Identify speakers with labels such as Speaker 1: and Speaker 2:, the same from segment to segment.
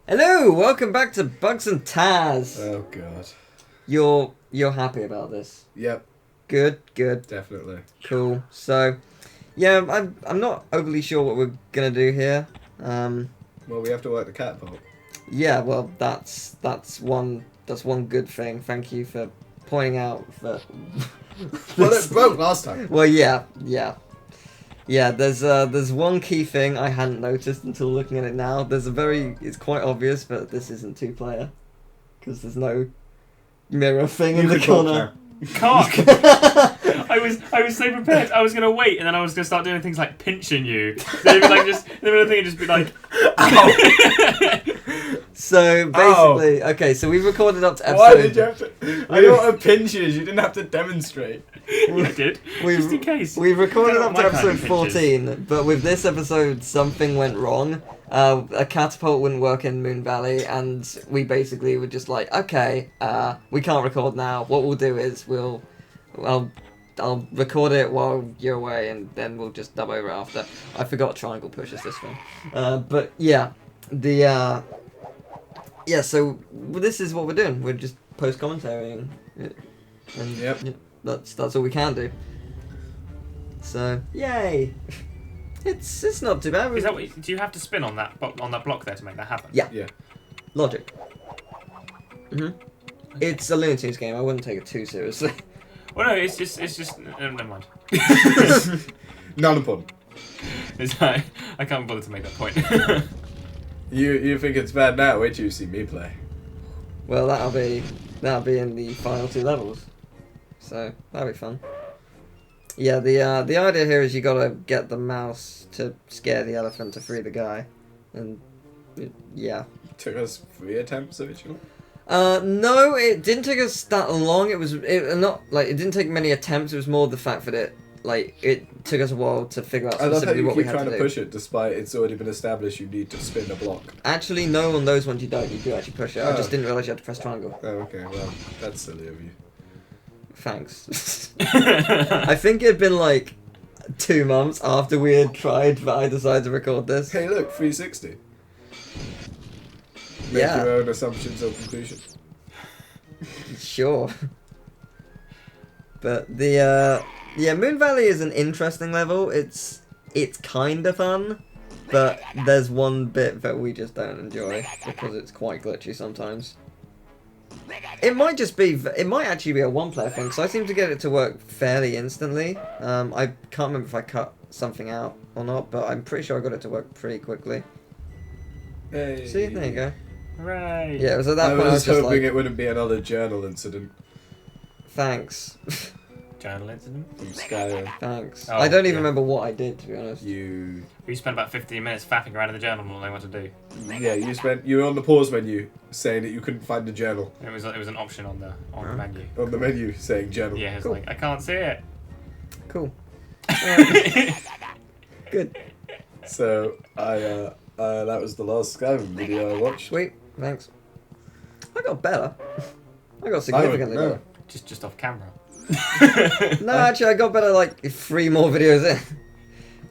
Speaker 1: Hello, welcome back to Bugs and Taz.
Speaker 2: Oh god.
Speaker 1: You're happy about this?
Speaker 2: Yep,
Speaker 1: Good.
Speaker 2: definitely.
Speaker 1: Cool. So, yeah, I'm not overly sure what we're gonna do here.
Speaker 2: Well, we have to work the catapult.
Speaker 1: Yeah, well, that's one good thing. Thank you for pointing out that.
Speaker 2: Well, it broke last time.
Speaker 1: Well, yeah. There's one key thing I hadn't noticed until looking at it now. It's quite obvious, but this isn't two-player because there's no mirror thing in the corner.
Speaker 3: Cock! I was so prepared. I was gonna wait, and then I was gonna start doing things like pinching you. Then it'd be like just the middle thing would just be like.
Speaker 1: So basically, okay. So we've recorded up to episode.
Speaker 2: Why did you have to? I know what a pinch is. You didn't have to demonstrate.
Speaker 3: I did. Just in case.
Speaker 1: We've recorded up to
Speaker 3: My kind
Speaker 1: episode
Speaker 3: of
Speaker 1: 14, but with this episode, something went wrong. A catapult wouldn't work in Moon Valley, and we basically were just like, okay, we can't record now. What we'll do is I'll record it while you're away, and then we'll just dub over after. I forgot triangle pushes this one. But yeah, so this is what we're doing. We're just post-commentarying, and
Speaker 2: Yep.
Speaker 1: that's all we can do. So yay! It's not too bad.
Speaker 3: Is that what, do you have to spin on that block there to make that happen?
Speaker 1: Yeah.
Speaker 2: Yeah.
Speaker 1: Logic. It's a Looney Tunes game. I wouldn't take it too seriously.
Speaker 3: Well, no, it's just. Never mind.
Speaker 2: Not important.
Speaker 3: I can't bother to make that point.
Speaker 2: You think it's bad now? Wait till you see me play.
Speaker 1: Well, that'll be in the final 2 levels. So that'll be fun. Yeah, the idea here is you gotta get the mouse to scare the elephant to free the guy, and yeah.
Speaker 2: It took us 3 attempts originally.
Speaker 1: No, it didn't take us that long. It didn't take many attempts. It was more the fact that it took us a while to figure out
Speaker 2: I love how
Speaker 1: specifically
Speaker 2: you
Speaker 1: what we
Speaker 2: keep
Speaker 1: had
Speaker 2: trying
Speaker 1: to
Speaker 2: to
Speaker 1: do.
Speaker 2: push it, despite it's already been established you need to spin a block.
Speaker 1: Actually, no, on those ones you don't. You do actually push it. I just didn't realize you had to press triangle.
Speaker 2: Oh, okay. Well, that's silly of you.
Speaker 1: Thanks. I think it'd been like 2 months after we had tried that I decided to record this.
Speaker 2: Hey, look, 360. Make
Speaker 1: Yeah.
Speaker 2: your own assumptions or conclusions.
Speaker 1: Sure. But Moon Valley is an interesting level. It's kind of fun, but there's one bit that we just don't enjoy because it's quite glitchy sometimes. It might actually be a one-player thing, because I seem to get it to work fairly instantly. I can't remember if I cut something out or not, but I'm pretty sure I got it to work pretty quickly.
Speaker 2: Hey.
Speaker 1: See, there you go.
Speaker 3: Hooray!
Speaker 1: Yeah, it was at that
Speaker 2: I
Speaker 1: point I was
Speaker 2: was
Speaker 1: just
Speaker 2: hoping
Speaker 1: like,
Speaker 2: it wouldn't be another journal incident
Speaker 1: thanks.
Speaker 3: Journal incident.
Speaker 2: from Skyrim.
Speaker 1: Thanks.
Speaker 3: Oh,
Speaker 1: I don't even
Speaker 3: yeah.
Speaker 1: remember what I did, to be honest.
Speaker 3: We spent about 15 minutes faffing around in the journal, not knowing what to do.
Speaker 2: You were on the pause menu saying that you couldn't find the journal.
Speaker 3: It was an option on the menu.
Speaker 2: On the menu saying journal.
Speaker 3: Yeah, it's
Speaker 1: Cool.
Speaker 3: like I can't see it.
Speaker 1: Cool. Good.
Speaker 2: So that was the last Skyrim video I watched.
Speaker 1: Sweet. Thanks. I got better. I got significantly
Speaker 2: no.
Speaker 1: better.
Speaker 3: Just off camera.
Speaker 1: No, actually, I got better like 3 more videos in.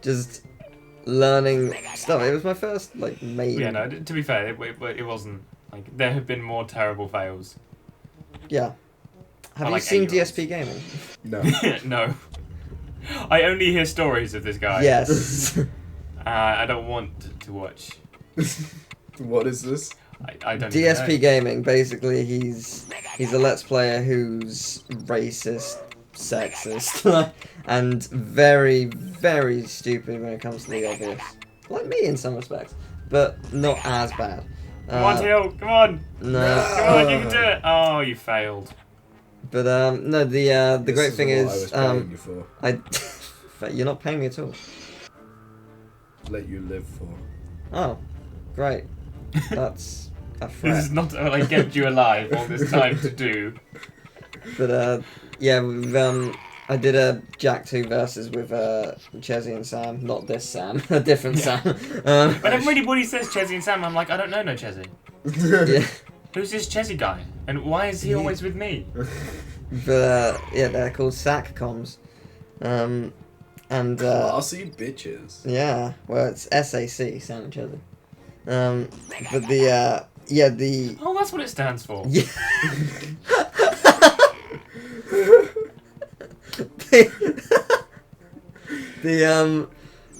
Speaker 1: Just learning stuff. It was my first main.
Speaker 3: Yeah, no. To be fair, it wasn't like there have been more terrible fails.
Speaker 1: Yeah. Have
Speaker 3: I
Speaker 1: you
Speaker 3: like
Speaker 1: seen
Speaker 3: 8-year-olds.
Speaker 1: DSP Gaming?
Speaker 2: No.
Speaker 3: No. I only hear stories of this guy.
Speaker 1: Yes.
Speaker 3: I don't want to watch.
Speaker 2: What is this?
Speaker 3: I don't even
Speaker 1: DSP
Speaker 3: know.
Speaker 1: Gaming. Basically, he's a Let's Player who's racist, sexist, and very, very stupid when it comes to the obvious. Like me in some respects, but not as bad.
Speaker 3: Come on, Teal. Come on.
Speaker 1: No.
Speaker 3: Come on, you can do it. Oh, you failed.
Speaker 1: But no, the
Speaker 2: This
Speaker 1: great thing
Speaker 2: what
Speaker 1: is,
Speaker 2: I was paying you for.
Speaker 1: you're not paying me at all.
Speaker 2: Let you live for.
Speaker 1: Oh, great. That's a
Speaker 3: This
Speaker 1: threat.
Speaker 3: is not what I kept you alive all this time to do.
Speaker 1: But yeah, I did a Jack 2 versus with Chezzy and Sam. Not this Sam, a different Sam.
Speaker 3: But everybody says Chezzy and Sam, I'm like, I don't know no Chezzy.
Speaker 1: Yeah.
Speaker 3: Who's this Chezzy guy? And why is he always with me?
Speaker 1: But yeah, they're called SAC comms. And
Speaker 2: Classy bitches.
Speaker 1: yeah, well, it's SAC, Sam and Chezzy. But the the
Speaker 3: Oh, that's what it stands for.
Speaker 1: yeah.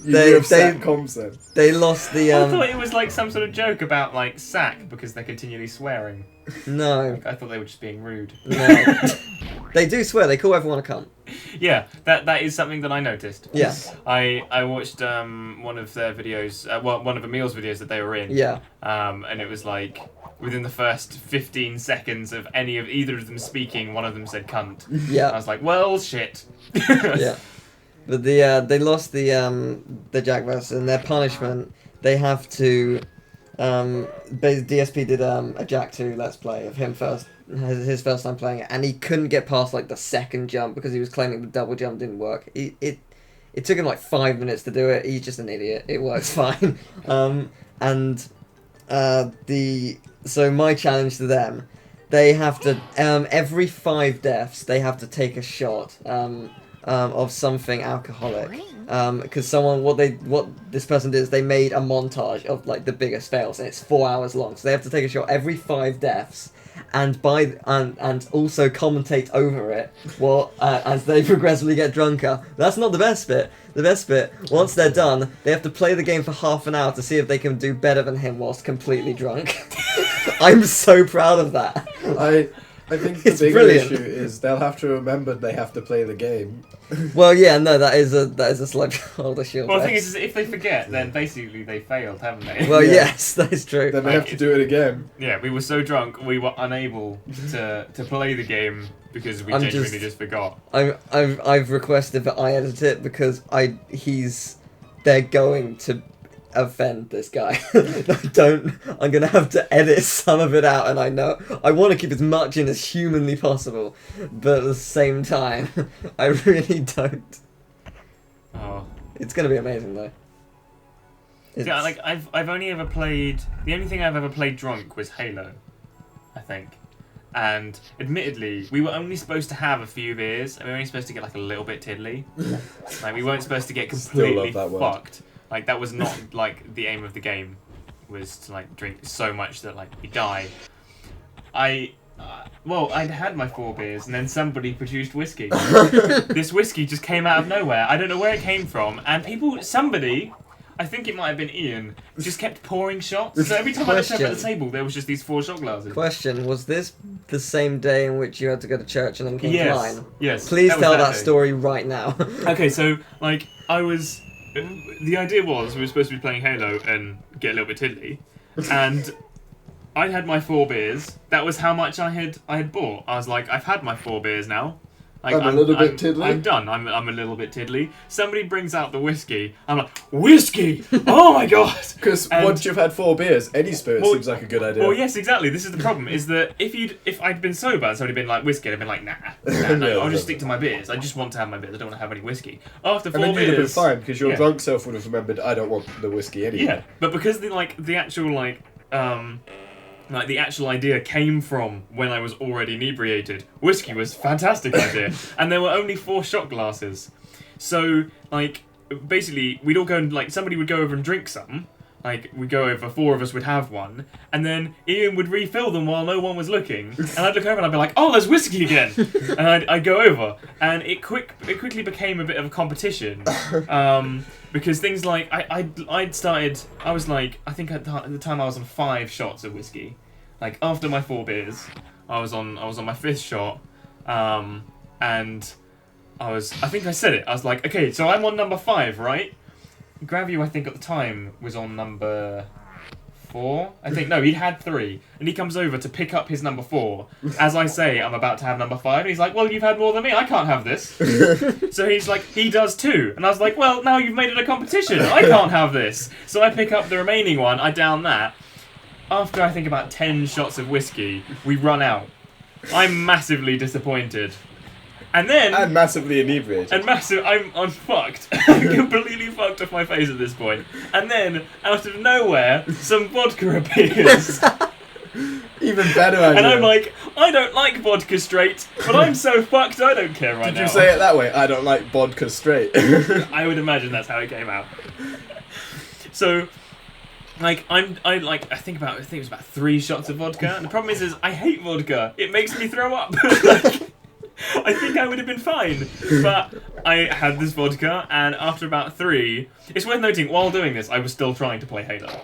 Speaker 1: the
Speaker 2: concept.
Speaker 1: they lost the
Speaker 3: I thought it was like some sort of joke about like sack because they're continually swearing.
Speaker 1: no.
Speaker 3: I thought they were just being rude.
Speaker 1: No. They do swear, they call everyone a cunt.
Speaker 3: Yeah, that is something that I noticed.
Speaker 1: Yeah.
Speaker 3: I watched one of their videos, one of Emil's videos that they were in.
Speaker 1: Yeah.
Speaker 3: And it was like within the first 15 seconds of either of them speaking, one of them said cunt.
Speaker 1: Yeah.
Speaker 3: I was like, well, shit.
Speaker 1: Yeah. But they lost the Jackverse, and their punishment, they have to DSP did a Jack 2 Let's Play of him his first time playing it, and he couldn't get past like the second jump because he was claiming the double jump didn't work. It took him like 5 minutes to do it. He's just an idiot. It works fine. So my challenge to them, they have to every 5 deaths they have to take a shot of something alcoholic, because what this person did is they made a montage of like the biggest fails, and it's 4 hours long, so they have to take a shot every 5 deaths and also commentate over it as they progressively get drunker. That's not the best bit. The best bit, once they're done, they have to play the game for half an hour to see if they can do better than him whilst completely drunk. I'm so proud of that.
Speaker 2: I think the
Speaker 1: It's
Speaker 2: bigger
Speaker 1: brilliant.
Speaker 2: issue is they'll have to remember they have to play the game.
Speaker 1: Well, yeah, no, that is a slight older shield.
Speaker 3: Well, the thing is, if they forget, then basically they failed, haven't they?
Speaker 1: Well,
Speaker 2: Yeah.
Speaker 1: yes, that is true.
Speaker 2: Then they have to do it again.
Speaker 3: Yeah, we were so drunk we were unable to play the game because we
Speaker 1: I'm
Speaker 3: genuinely just forgot.
Speaker 1: I've requested that I edit it because they're going to offend this guy. I'm gonna have to edit some of it out, and I know I want to keep as much in as humanly possible, but at the same time, I really don't.
Speaker 3: Oh.
Speaker 1: It's gonna be amazing though.
Speaker 3: Yeah, like I've only ever played. The only thing I've ever played drunk was Halo, I think. And admittedly, we were only supposed to have a few beers, and we were only supposed to get like a little bit tiddly. Like we weren't supposed to get completely
Speaker 2: love that word.
Speaker 3: fucked. Like that was not like the aim of the game, was to like drink so much that like we die. I'd had my 4 beers, and then somebody produced whiskey. This whiskey just came out of nowhere. I don't know where it came from, and somebody, I think it might have been Ian, just kept pouring shots. So every time I looked over at the table, there was just these 4 shot glasses.
Speaker 1: Question: was this the same day in which you had to go to church and then came to mine?
Speaker 3: Yes.
Speaker 1: Please
Speaker 3: was
Speaker 1: tell that
Speaker 3: day.
Speaker 1: story right now.
Speaker 3: Okay, so like the idea was we were supposed to be playing Halo and get a little bit tiddly, and I'd had my 4 beers. That was how much I had bought. I was like, I've had my 4 beers now. Like,
Speaker 2: I'm a little bit tiddly.
Speaker 3: I'm done. I'm a little bit tiddly. Somebody brings out the whiskey. I'm like, whiskey! Oh my god!
Speaker 2: Because once you've had 4 beers, any spirit seems like a good idea.
Speaker 3: Well, yes, exactly. This is the problem. Is that if I'd been sober and somebody had been like whiskey, I'd been like, no,
Speaker 2: Yeah,
Speaker 3: I'll just stick to my beers. I just want to have my beers. I don't want to have any whiskey. After 4
Speaker 2: and then
Speaker 3: beers,
Speaker 2: you'd have been fine because your
Speaker 3: yeah.
Speaker 2: drunk self would have remembered. I don't want the whiskey anyway.
Speaker 3: Yeah, but because the actual idea came from when I was already inebriated, whiskey was a fantastic idea, and there were only 4 shot glasses. So, like, basically, we'd all go and, like, somebody would go over and drink some. Like, we'd go over, 4 of us would have one, and then Ian would refill them while no one was looking, and I'd look over and I'd be like, oh, there's whiskey again! And I'd go over, and it quickly became a bit of a competition, because things like, I was like, I think at the time I was on 5 shots of whiskey. Like, after my 4 beers, I was on my 5th shot, and I think I said it, I was like, okay, so I'm on number 5, right? Gravio, I think at the time, was on number 4. I think, no, he had 3. And he comes over to pick up his number 4. As I say, I'm about to have number 5. And he's like, well, you've had more than me. I can't have this. So he's like, he does too. And I was like, well, now you've made it a competition. I can't have this. So I pick up the remaining one. I down that. After, I think, about 10 shots of whiskey, we run out. I'm massively disappointed. And then...
Speaker 2: And massively inebriated.
Speaker 3: I'm fucked. I'm completely fucked off my face at this point. And then, out of nowhere, some vodka appears.
Speaker 2: Even better idea.
Speaker 3: And I'm like, I don't like vodka straight, but I'm so fucked I don't care right now.
Speaker 2: Did you say it that way? I don't like vodka straight.
Speaker 3: I would imagine that's how it came out. So, like I think it was about 3 shots of vodka, and the problem is I hate vodka. It makes me throw up. Like, I think I would have been fine, but I had this vodka, and after about 3, it's worth noting while doing this, I was still trying to play Halo,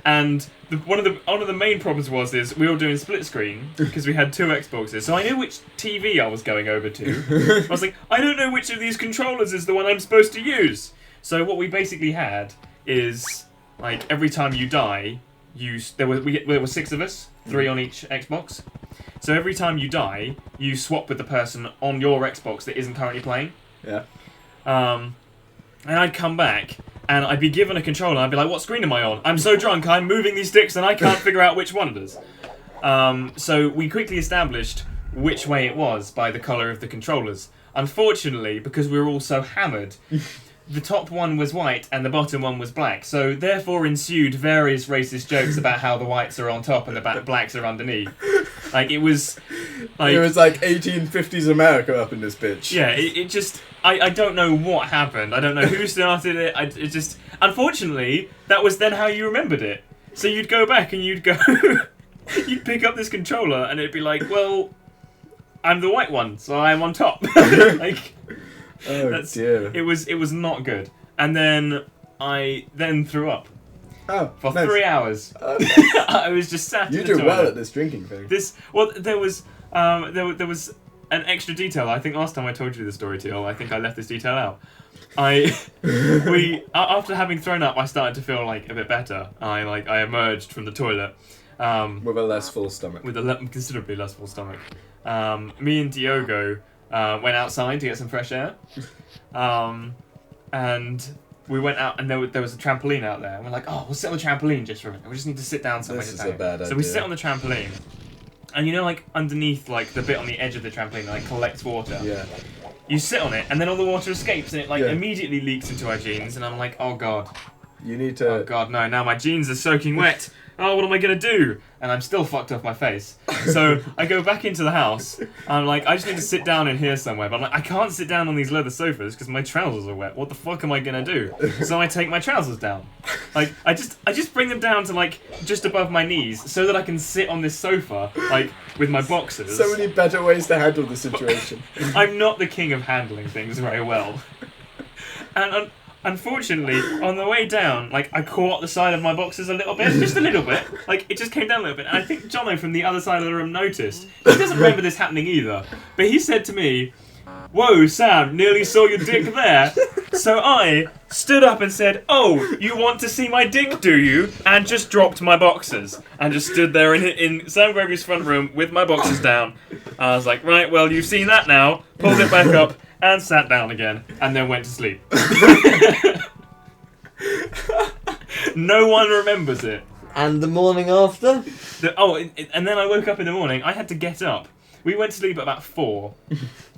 Speaker 3: and one of the main problems is we were doing split screen because we had 2 Xboxes, so I knew which TV I was going over to. I was like, I don't know which of these controllers is the one I'm supposed to use. So what we basically had is like every time you die, there were 6 of us, 3 on each Xbox. So every time you die, you swap with the person on your Xbox that isn't currently playing.
Speaker 2: Yeah.
Speaker 3: And I'd come back, and I'd be given a controller, and I'd be like, what screen am I on? I'm so drunk, I'm moving these sticks, and I can't figure out which one it is. So we quickly established which way it was by the colour of the controllers. Unfortunately, because we were all so hammered, the top one was white and the bottom one was black, so therefore ensued various racist jokes about how the whites are on top and the blacks are underneath. Like, it was like
Speaker 2: 1850s America up in this bitch.
Speaker 3: Yeah, it just I don't know what happened. I don't know who started it. It just unfortunately that was then how you remembered it. So you'd go back and you'd you'd pick up this controller and it'd be like, well, I'm the white one, so I'm on top. Like.
Speaker 2: Oh dear.
Speaker 3: It was not good, and then I threw up for
Speaker 2: nice.
Speaker 3: 3 hours.
Speaker 2: Okay.
Speaker 3: I was just sat.
Speaker 2: You
Speaker 3: in the
Speaker 2: do
Speaker 3: toilet.
Speaker 2: well at this drinking thing.
Speaker 3: There was an extra detail. I think last time I told you the story, Teal. I think I left this detail out. After having thrown up, I started to feel like a bit better. I emerged from the toilet
Speaker 2: With a less full stomach.
Speaker 3: with a considerably less full stomach. Me and Diogo went outside to get some fresh air, and we went out, and there was a trampoline out there, and we're like, oh, we'll sit on the trampoline just for a minute. We just need to sit down somewhere.
Speaker 2: This is a bad
Speaker 3: So we
Speaker 2: idea.
Speaker 3: sit on the trampoline, and you know, like underneath, like the bit on the edge of the trampoline, like collects water.
Speaker 2: Yeah.
Speaker 3: You sit on it, and then all the water escapes, and it like
Speaker 2: Yeah.
Speaker 3: immediately leaks into our jeans, and I'm like, oh god,
Speaker 2: You need to.
Speaker 3: oh god, no! Now my jeans are soaking wet. Oh, what am I gonna do? And I'm still fucked off my face. So I go back into the house. I'm like, I just need to sit down in here somewhere. But I'm like, I can't sit down on these leather sofas because my trousers are wet. What the fuck am I gonna do? So I take my trousers down. Like, I just bring them down to like just above my knees so that I can sit on this sofa like with my boxers.
Speaker 2: So many better ways to handle the situation.
Speaker 3: I'm not the king of handling things very well. And unfortunately, on the way down, like, I caught the side of my boxes a little bit, just a little bit. Like, it just came down a little bit. And I think Jono from the other side of the room noticed. He doesn't remember this happening either. But he said to me, whoa, Sam, nearly saw your dick there. So I stood up and said, oh, you want to see my dick, do you? And just dropped my boxers. And just stood there in Sam Gregory's front room with my boxers down. I was like, right, well, you've seen that now. Pulled it back up. And sat down again, and then went to sleep. No one remembers it.
Speaker 1: And the morning after?
Speaker 3: And then I woke up in the morning. I had to get up. We went to sleep at about 4.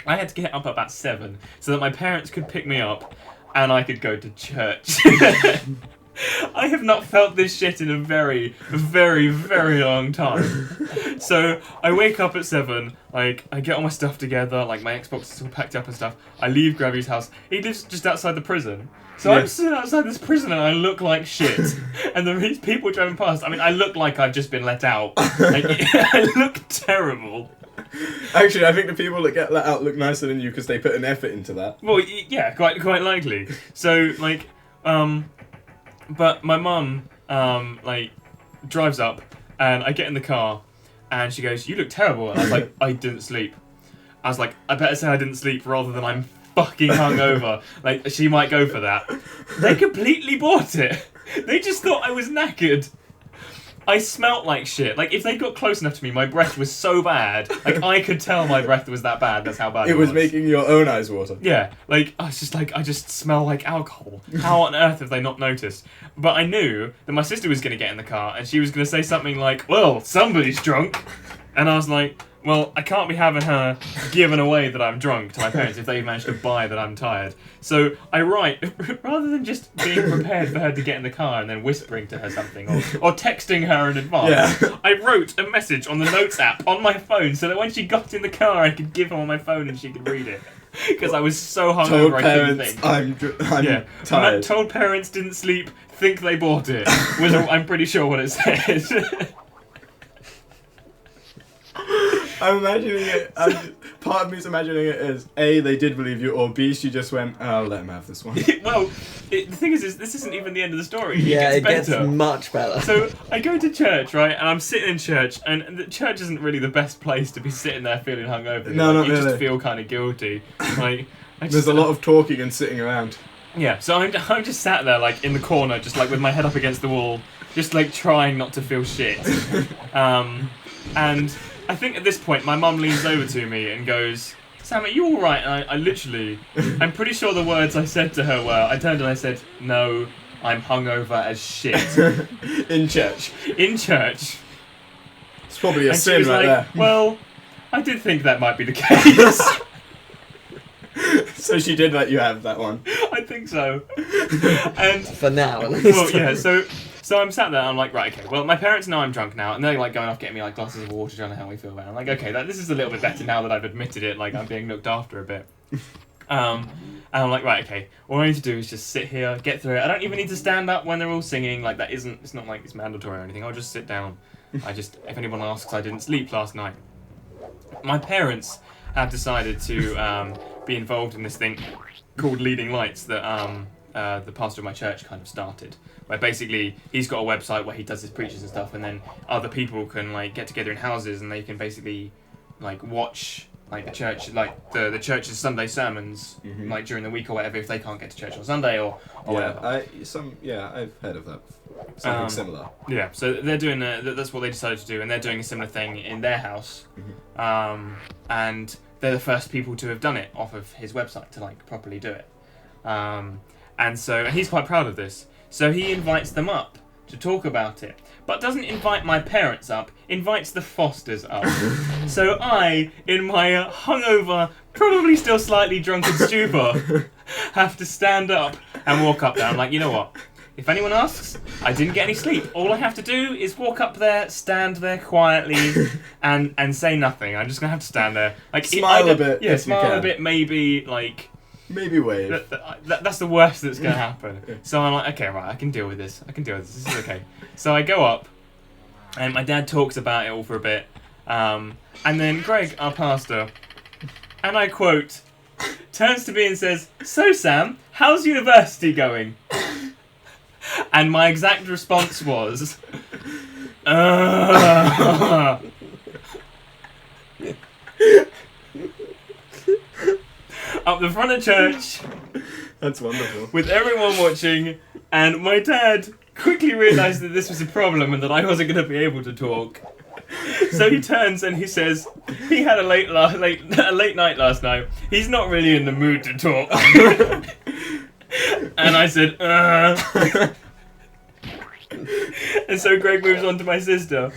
Speaker 3: I had to get up at about 7, so that my parents could pick me up, and I could go to church. I have not felt this shit in a very, very, very long time. So I wake up at 7, like, I get all my stuff together, like my Xbox is all packed up and stuff. I leave Gravy's house. He lives just outside the prison. So I'm sitting outside this prison and I look like shit. And these people driving past, I mean, I look like I've just been let out. Like, I look terrible.
Speaker 2: Actually, I think the people that get let out look nicer than you because they put an effort into that.
Speaker 3: Well, yeah, quite likely. So, like, but my mum, like, drives up, and I get in the car, and she goes, you look terrible. And I was like, I didn't sleep. I was like, I better say I didn't sleep rather than I'm fucking hungover. Like, she might go for that. They completely bought it. They just thought I was knackered. I smelt like shit. Like, if they got close enough to me, my breath was so bad. Like, I could tell my breath was that bad. That's how bad it was.
Speaker 2: It was making your own eyes water.
Speaker 3: Yeah, like, I was just like, I just smell like alcohol. How on earth have they not noticed? But I knew that my sister was going to get in the car, and she was going to say something like, well, somebody's drunk. And I was like, well, I can't be having her giving away that I'm drunk to my parents if they managed to buy that I'm tired. So I write, rather than just being prepared for her to get in the car and then whispering to her something, or texting her in advance, I wrote a message on the Notes app on my phone so that when she got in the car I could give her on my phone and she could read it. Because I was so
Speaker 2: Told
Speaker 3: hungover I couldn't
Speaker 2: parents,
Speaker 3: think.
Speaker 2: I'm tired.
Speaker 3: Told parents didn't sleep, think they bought it. I'm pretty sure what it said.
Speaker 2: I'm imagining it. Part of me is imagining it as A, they did believe you, or B, she just went, oh, I'll let him have this one.
Speaker 3: Well, the thing is, this isn't even the end of the story.
Speaker 1: Yeah, it
Speaker 3: gets
Speaker 1: gets
Speaker 3: better.
Speaker 1: much better.
Speaker 3: So I go to church, right, and I'm sitting in church, and the church isn't really the best place to be sitting there feeling hungover.
Speaker 2: No,
Speaker 3: like,
Speaker 2: not
Speaker 3: you
Speaker 2: really.
Speaker 3: just feel kind of guilty. Like,
Speaker 2: There's a lot of talking and sitting around.
Speaker 3: Yeah, so I'm just sat there, like, in the corner, just, like, with my head up against the wall, just, like, trying not to feel shit. And I think at this point, my mum leans over to me and goes, Sam, are you alright? And I literally, I'm pretty sure the words I said to her were, I turned and I said, no, I'm hungover as shit.
Speaker 2: In church.
Speaker 3: In church.
Speaker 2: It's probably a
Speaker 3: And she
Speaker 2: sin
Speaker 3: was
Speaker 2: right
Speaker 3: like,
Speaker 2: there.
Speaker 3: well, I did think that might be the case.
Speaker 2: So she did let you have that one.
Speaker 3: I think so. And
Speaker 1: For now, at least.
Speaker 3: well, yeah, so I'm sat there, I'm like, right, okay, well, my parents know I'm drunk now, and they're, like, going off getting me, like, glasses of water, trying to help me feel better. I'm like, okay, this is a little bit better now that I've admitted it, like, I'm being looked after a bit. And I'm like, right, okay, all I need to do is just sit here, get through it. I don't even need to stand up when they're all singing, like, it's not like it's mandatory or anything, I'll just sit down. If anyone asks, I didn't sleep last night. My parents have decided to be involved in this thing called Leading Lights that the pastor of my church kind of started, where basically he's got a website where he does his preachers and stuff, and then other people can, like, get together in houses and they can basically, like, watch, like, the church, like the church's Sunday sermons, like, during the week or whatever, if they can't get to church on Sunday or whatever.
Speaker 2: I've heard of that. Something similar.
Speaker 3: Yeah, so they're doing that's what they decided to do, and they're doing a similar thing in their house, and they're the first people to have done it off of his website to, like, properly do it. And he's quite proud of this. So he invites them up to talk about it, but doesn't invite my parents up, invites the Fosters up. So I, in my hungover, probably still slightly drunken stupor, have to stand up and walk up there. I'm like, you know what? If anyone asks, I didn't get any sleep. All I have to do is walk up there, stand there quietly, and say nothing. I'm just going to have to stand there. Like,
Speaker 2: Smile a bit.
Speaker 3: Yeah,
Speaker 2: if you
Speaker 3: smile
Speaker 2: can.
Speaker 3: a bit, maybe, like...
Speaker 2: Maybe wave.
Speaker 3: That's the worst that's going to happen. So I'm like, okay, right, I can deal with this. This is okay. So I go up, and my dad talks about it all for a bit. And then Greg, our pastor, and I quote, turns to me and says, so Sam, how's university going? And my exact response was, up the front of church,
Speaker 2: That's wonderful.
Speaker 3: with everyone watching, and my dad quickly realised that this was a problem and that I wasn't going to be able to talk. So he turns and he says, he had a late night last night. He's not really in the mood to talk. And I said, And so Greg moves on to my sister.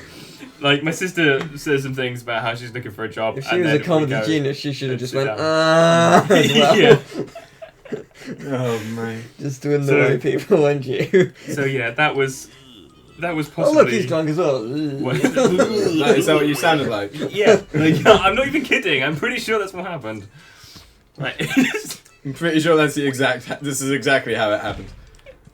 Speaker 3: Like, my sister says some things about how she's looking for a job.
Speaker 1: If she was a comedy genius, she should have just went,
Speaker 3: down.
Speaker 1: as well.
Speaker 3: Yeah.
Speaker 2: Oh man.
Speaker 1: Just doing the way people want you.
Speaker 3: So yeah, that was possibly...
Speaker 1: Oh look, he's drunk as well.
Speaker 2: Is that what you sounded like?
Speaker 3: Yeah, like, I'm not even kidding. I'm pretty sure that's what happened. Like,
Speaker 2: I'm pretty sure that's this is exactly how it happened.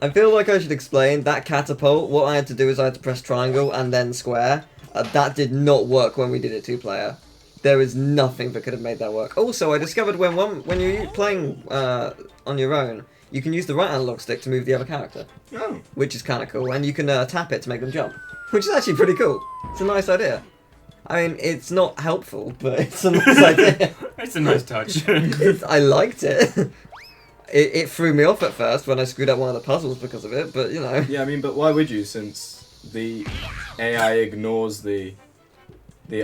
Speaker 1: I feel like I should explain that catapult. What I had to do is I had to press triangle and then square. That did not work when we did it 2-player. There is nothing that could have made that work. Also, I discovered when you're playing on your own, you can use the right analog stick to move the other character.
Speaker 2: Oh.
Speaker 1: Which is kind of cool, and you can tap it to make them jump. Which is actually pretty cool. It's a nice idea. I mean, it's not helpful, but it's a nice idea.
Speaker 3: it's a nice touch.
Speaker 1: I liked it. It threw me off at first when I screwed up one of the puzzles because of it, but you know.
Speaker 2: Yeah, I mean, but why would you, since the AI ignores the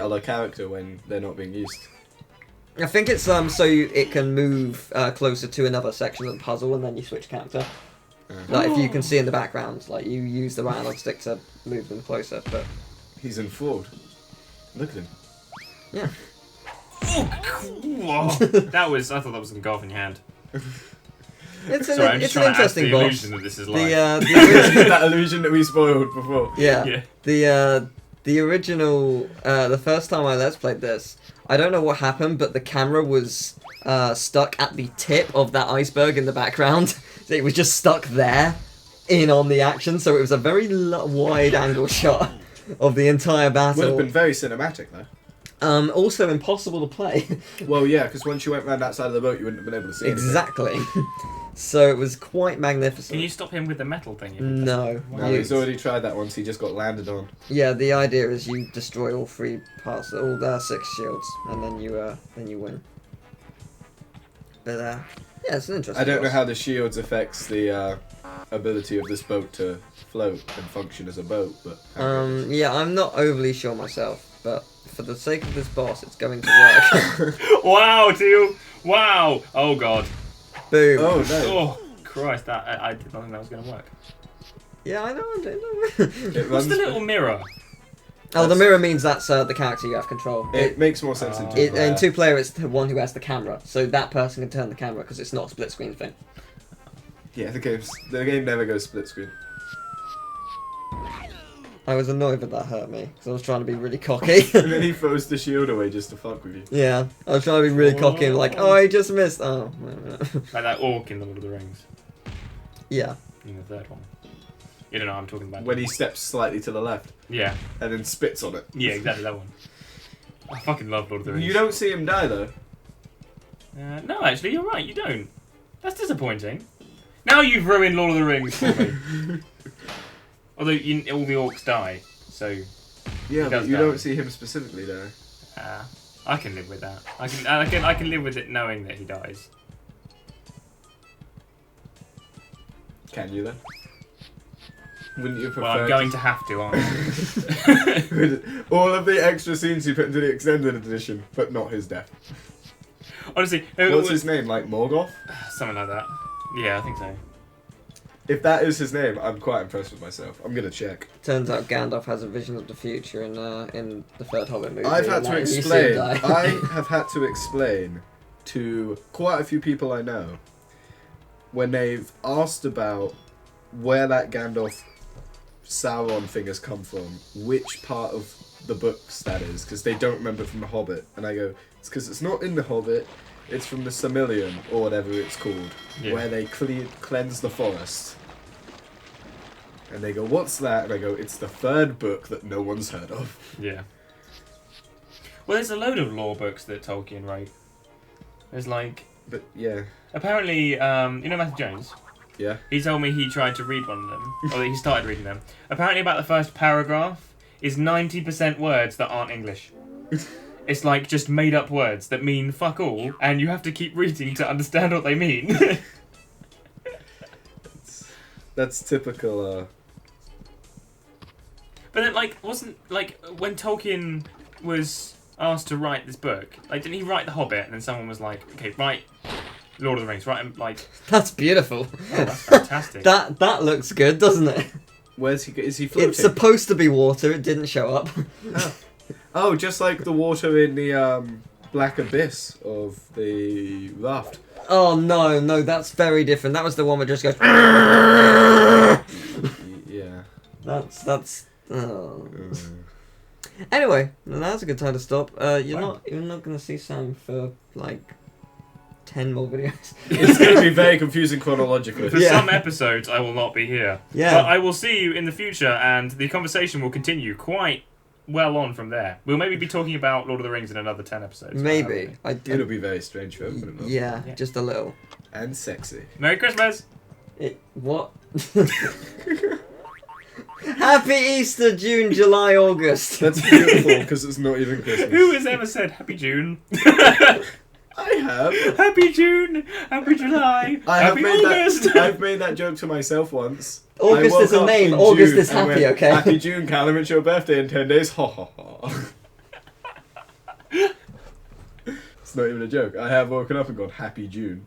Speaker 2: other character when they're not being used?
Speaker 1: I think it's so it can move closer to another section of the puzzle and then you switch character. Like if you can see in the background, like you use the right analog stick to move them closer, but...
Speaker 2: He's informed. Look at him.
Speaker 1: Yeah.
Speaker 3: I thought that was a golf in your hand.
Speaker 1: It's
Speaker 3: Sorry, I'm
Speaker 1: an
Speaker 3: just trying to add to
Speaker 1: interesting
Speaker 3: the
Speaker 1: boss.
Speaker 3: illusion that this is live.
Speaker 1: The
Speaker 2: That illusion that we spoiled before.
Speaker 1: yeah.
Speaker 3: Yeah.
Speaker 1: The The original, the first time I Let's Played this, I don't know what happened, but the camera was stuck at the tip of that iceberg in the background. It was just stuck there, in on the action, so it was a very wide angle shot of the entire battle.
Speaker 2: Would have been very cinematic though.
Speaker 1: Also impossible to play.
Speaker 2: Well, yeah, because once you went round that side of the boat, you wouldn't have been able to see anything.
Speaker 1: Exactly. So it was quite magnificent.
Speaker 3: Can you stop him with the metal thing?
Speaker 1: No.
Speaker 2: No, he's already tried that once. He just got landed on.
Speaker 1: Yeah, the idea is you destroy all 3 parts, all 6 shields, and then you win. But yeah, it's an interesting.
Speaker 2: I don't know
Speaker 1: boss.
Speaker 2: how the shields affects the ability of this boat to float and function as a boat, but
Speaker 1: Yeah, I'm not overly sure myself, but for the sake of this boss, it's going to work.
Speaker 3: Wow, Teal! Wow! Oh god.
Speaker 1: Boom.
Speaker 2: oh no,
Speaker 3: Oh Christ! That I did not think that was going to work.
Speaker 1: Yeah, I know. I don't know.
Speaker 2: it
Speaker 3: What's
Speaker 2: runs.
Speaker 3: the little mirror?
Speaker 1: Oh, the mirror means that's the character you have control.
Speaker 2: It makes more sense in
Speaker 3: Oh.
Speaker 2: two player.
Speaker 1: In 2-player, it's the one who has the camera, so that person can turn the camera because it's not a split screen thing.
Speaker 2: Yeah, the game never goes split screen.
Speaker 1: I was annoyed that that hurt me because I was trying to be really cocky.
Speaker 2: And then he throws the shield away just to fuck with you.
Speaker 1: Yeah, I was trying to be really cocky and like, oh, I just missed. Oh,
Speaker 3: Like that orc in the Lord of the Rings.
Speaker 1: yeah.
Speaker 3: In the third one. You don't know what I'm talking about.
Speaker 2: When he steps slightly to the left
Speaker 3: Yeah.
Speaker 2: and then spits on it.
Speaker 3: Yeah, exactly that one. I fucking love Lord of the Rings.
Speaker 2: You don't see him die though.
Speaker 3: No, actually, you're right. You don't. That's disappointing. Now you've ruined Lord of the Rings for me. Although all the orcs die, so
Speaker 2: Yeah,
Speaker 3: He
Speaker 2: but
Speaker 3: does
Speaker 2: you
Speaker 3: die.
Speaker 2: don't see him specifically though.
Speaker 3: I can live with that. I can live with it knowing that he dies.
Speaker 2: Can you then? Wouldn't you prefer?
Speaker 3: Well, I'm going to have to, aren't I?
Speaker 2: All of the extra scenes you put into the extended edition, but not his death.
Speaker 3: Honestly,
Speaker 2: What's his name? Like Morgoth?
Speaker 3: something like that. Yeah, I think so.
Speaker 2: If that is his name, I'm quite impressed with myself. I'm gonna check.
Speaker 1: Turns out Gandalf has a vision of the future in the third Hobbit movie.
Speaker 2: I've had to
Speaker 1: like, you see him
Speaker 2: explain.
Speaker 1: die.
Speaker 2: I have had to explain to quite a few people I know when they've asked about where that Gandalf Sauron thing has come from, which part of the books that is, because they don't remember it from the Hobbit, and I go, it's because it's not in the Hobbit. It's from the Silmarillion, or whatever it's called,
Speaker 3: Yeah.
Speaker 2: where they cleanse the forest. And they go, what's that? And I go, it's the third book that no one's heard of.
Speaker 3: Yeah. Well, there's a load of lore books that Tolkien wrote. There's like...
Speaker 2: But yeah,
Speaker 3: Apparently, you know Matthew Jones?
Speaker 2: yeah.
Speaker 3: He told me he tried to read one of them. Or that he started reading them. Apparently about the first paragraph is 90% words that aren't English. It's like just made up words that mean fuck all, and you have to keep reading to understand what they mean.
Speaker 2: That's typical,
Speaker 3: But then, like, wasn't, like, when Tolkien was asked to write this book, like, didn't he write The Hobbit, and then someone was like, okay, write Lord of the Rings, write him, like,
Speaker 1: That's beautiful.
Speaker 3: oh, that's fantastic.
Speaker 1: That looks good, doesn't it?
Speaker 2: where's he, is he floating?
Speaker 1: It's supposed to be water. It didn't show up.
Speaker 2: Oh, just like the water in the, black abyss of the raft.
Speaker 1: Oh no, that's very different. That was the one that just goes.
Speaker 2: Yeah.
Speaker 1: That's. Oh. Anyway, that's a good time to stop. You're not gonna see Sam for like 10 more videos.
Speaker 2: It's going to be very confusing chronologically.
Speaker 3: For
Speaker 1: Yeah.
Speaker 3: some episodes, I will not be here.
Speaker 1: Yeah.
Speaker 3: But I will see you in the future, and the conversation will continue quite well on from there. We'll maybe be talking about Lord of the Rings in another 10 episodes.
Speaker 1: Maybe.
Speaker 2: It'll be very strange for everyone.
Speaker 1: Yeah,
Speaker 3: Yeah.
Speaker 1: just a little.
Speaker 2: And sexy.
Speaker 3: Merry Christmas!
Speaker 1: What? Happy Easter, June, July, August.
Speaker 2: That's beautiful because it's not even Christmas.
Speaker 3: Who has ever said Happy June?
Speaker 2: I have.
Speaker 3: Happy June! Happy July!
Speaker 2: I have
Speaker 3: Happy
Speaker 2: made
Speaker 3: August!
Speaker 2: that. I've made that joke to myself once.
Speaker 1: August
Speaker 2: I woke
Speaker 1: is a
Speaker 2: up
Speaker 1: name.
Speaker 2: in
Speaker 1: August
Speaker 2: June
Speaker 1: is
Speaker 2: and
Speaker 1: happy,
Speaker 2: went,
Speaker 1: okay?
Speaker 2: Happy June, Callum. It's your birthday in 10 days. Ha ha ha. It's not even a joke. I have woken up and gone Happy June.